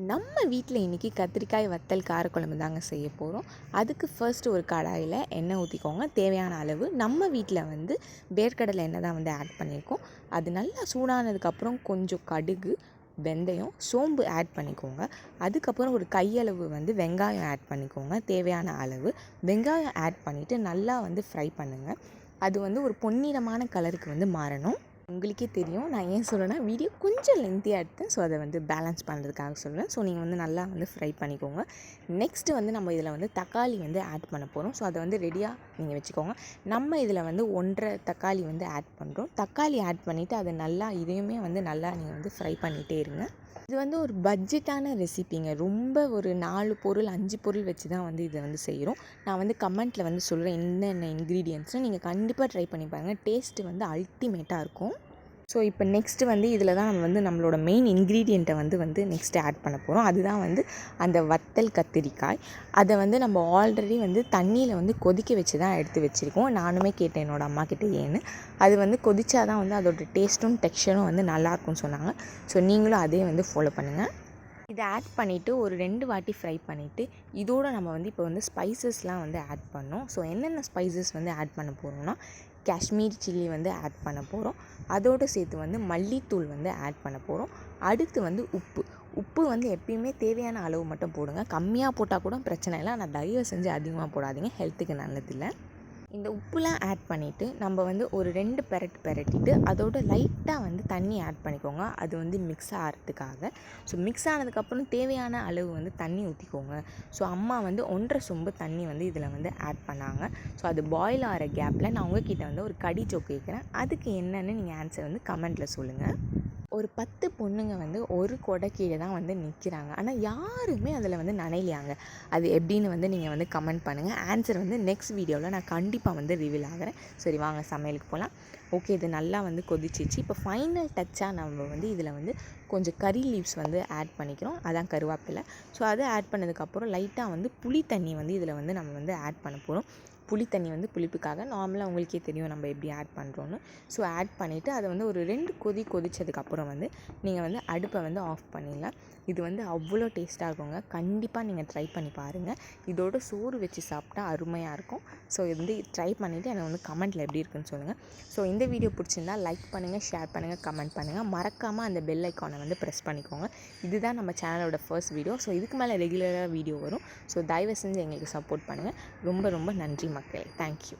நம்ம வீட்டில் இன்றைக்கி கத்திரிக்காய் வத்தல் காரக்குழம்பு தாங்க செய்ய போகிறோம். அதுக்கு ஃபர்ஸ்ட் ஒரு கடாயில் எண்ணெய் ஊற்றிக்கோங்க. தேவையான அளவு. நம்ம வீட்டில் வேர்க்கடலை எண்ணெய் தான் ஆட் பண்ணியிருக்கோம். அது நல்லா சூடானதுக்கப்புறம் கொஞ்சம் கடுகு, வெந்தயம், சோம்பு ஆட் பண்ணிக்கோங்க. அதுக்கப்புறம் ஒரு கையளவு வெங்காயம் ஆட் பண்ணிக்கோங்க. தேவையான அளவு வெங்காயம் ஆட் பண்ணிவிட்டு நல்லா ஃப்ரை பண்ணுங்கள். அது ஒரு பொன்னிறமான கலருக்கு மாறணும். உங்களுக்கே தெரியும் நான் ஏன் சொல்கிறேன்னா, வீடியோ கொஞ்சம் லென்த்தியாக எடுத்தேன். ஸோ அதை பேலன்ஸ் பண்ணுறதுக்காக சொல்கிறேன். ஸோ நீங்கள் நல்லா ஃப்ரை பண்ணிக்கோங்க. நெக்ஸ்ட்டு நம்ம இதில் தக்காளி ஆட் பண்ண போகிறோம். ஸோ அதை ரெடியாக நீங்கள் வச்சுக்கோங்க. நம்ம இதில் 1.5 தக்காளி ஆட் பண்ணுறோம். தக்காளி ஆட் பண்ணிவிட்டு அதை நல்லா இதையுமே நல்லா நீங்கள் ஃப்ரை பண்ணிகிட்டே இருங்க. இது ஒரு பட்ஜெட்டான ரெசிபிங்க. ரொம்ப ஒரு 4 பொருள் 5 பொருள் வச்சு தான் இதை செய்கிறோம். நான் கமெண்ட்டில் சொல்கிறேன் என்னென்ன இன்க்ரீடியன்ட்ஸ்னு. நீங்கள் கண்டிப்பாக ட்ரை பண்ணி பாருங்கள். டேஸ்ட்டு அல்டிமேட்டாக இருக்கும். ஸோ இப்போ நெக்ஸ்ட்டு இதில் தான் நம்ம நம்மளோட மெயின் இன்க்ரீடியண்ட்டை நெக்ஸ்ட்டு ஆட் பண்ண போகிறோம். அதுதான் அந்த வத்தல் கத்திரிக்காய். அதை நம்ம ஆல்ரெடி தண்ணியில் கொதிக்க வச்சு தான் எடுத்து வச்சுருக்கோம். நானுமே கேட்டேன் என்னோடய அம்மா கிட்டே ஏன்னு. அது கொதிச்சா தான் அதோட டேஸ்ட்டும் டெக்ஸ்சரும் நல்லாயிருக்கும்னு சொன்னாங்க. ஸோ நீங்களும் அதே ஃபாலோ பண்ணுங்கள். இதை ஆட் பண்ணிவிட்டு ஒரு 2 வாட்டி ஃப்ரை பண்ணிவிட்டு இதோடு நம்ம இப்போ ஸ்பைசஸ்லாம் ஆட் பண்ணோம். ஸோ என்னென்ன ஸ்பைசஸ் ஆட் பண்ண போகிறோம்னா, காஷ்மீர் சில்லி ஆட் பண்ண போகிறோம். அதோடு சேர்த்து மல்லித்தூள் ஆட் பண்ண போகிறோம். அடுத்து உப்பு எப்பயுமே தேவையான அளவு மட்டும் போடுங்க. கம்மியாக போட்டால் கூட பிரச்சனை இல்லை. ஆனால் தயவு செஞ்சு அதிகமாக போடாதீங்க, ஹெல்த்துக்கு நல்லதில்லை. இந்த உப்புலாம் ஆட் பண்ணிவிட்டு நம்ம ஒரு 2 பெரட்டிட்டு அதோட லைட்டாக தண்ணி ஆட் பண்ணிக்கோங்க. அது மிக்ஸ் ஆகிறதுக்காக. ஸோ மிக்ஸ் ஆனதுக்கப்புறம் தேவையான அளவு தண்ணி ஊற்றிக்கோங்க. ஸோ அம்மா 1.5 சொம்பு தண்ணி இதில் ஆட் பண்ணாங்க. ஸோ அது பாயில் ஆகிற கேப்பில் நான் உங்ககிட்ட ஒரு கடி ஜோக் கேட்குறேன். அதுக்கு என்னென்னு நீங்கள் ஆன்சர் கமெண்ட்டில் சொல்லுங்கள். ஒரு 10 பொண்ணுங்க ஒரு கொடை கீழே தான் நிற்கிறாங்க. ஆனால் யாருமே அதில் நனையலையாங்க. அது எப்படின்னு நீங்கள் கமெண்ட் பண்ணுங்கள். ஆன்சர் நெக்ஸ்ட் வீடியோவில் நான் கண்டிப்பாக ரிவீல் ஆகிறேன். சரி வாங்க சமையலுக்கு போகலாம். ஓகே, இது நல்லா கொதிச்சிச்சு. இப்போ ஃபைனல் டச்சாக நம்ம இதில் கொஞ்சம் கறி லீவ்ஸ் ஆட் பண்ணிக்கிறோம். அதான் கருவேப்பிலை. ஸோ அதை ஆட் பண்ணதுக்கப்புறம் லைட்டாக புளி தண்ணி இதில் நம்ம ஆட் பண்ண போகிறோம். புளி தண்ணி புளிப்புக்காக. நார்மலாக உங்களுக்கே தெரியும் நம்ம எப்படி ஆட் பண்ணுறோன்னு. ஸோ ஆட் பண்ணிவிட்டு அதை ஒரு 2 கொதிச்சதுக்கப்புறம் நீங்கள் அடுப்பை ஆஃப் பண்ணிடலாம். இது அவ்வளோ டேஸ்ட்டாக இருக்குங்க. கண்டிப்பாக நீங்கள் ட்ரை பண்ணி பாருங்கள். இதோட சோறு வச்சு சாப்பிட்டா அருமையாக இருக்கும். ஸோ ட்ரை பண்ணிவிட்டு எனக்கு கமெண்ட்டில் எப்படி இருக்குன்னு சொல்லுங்கள். ஸோ இந்த வீடியோ பிடிச்சிருந்தா லைக் பண்ணுங்கள், ஷேர் பண்ணுங்கள், கமெண்ட் பண்ணுங்கள். மறக்காமல் அந்த பெல் ஐக்கானை ப்ரெஸ் பண்ணிக்கோங்க. இதுதான் நம்ம சேனலோட ஃபர்ஸ்ட் வீடியோ. ஸோ இதுக்கு மேலே ரெகுலராக வீடியோ வரும். ஸோ தயவு செஞ்சு எங்களுக்கு சப்போர்ட் பண்ணுங்கள். ரொம்ப ரொம்ப நன்றி மக்களே. தேங்க்யூ.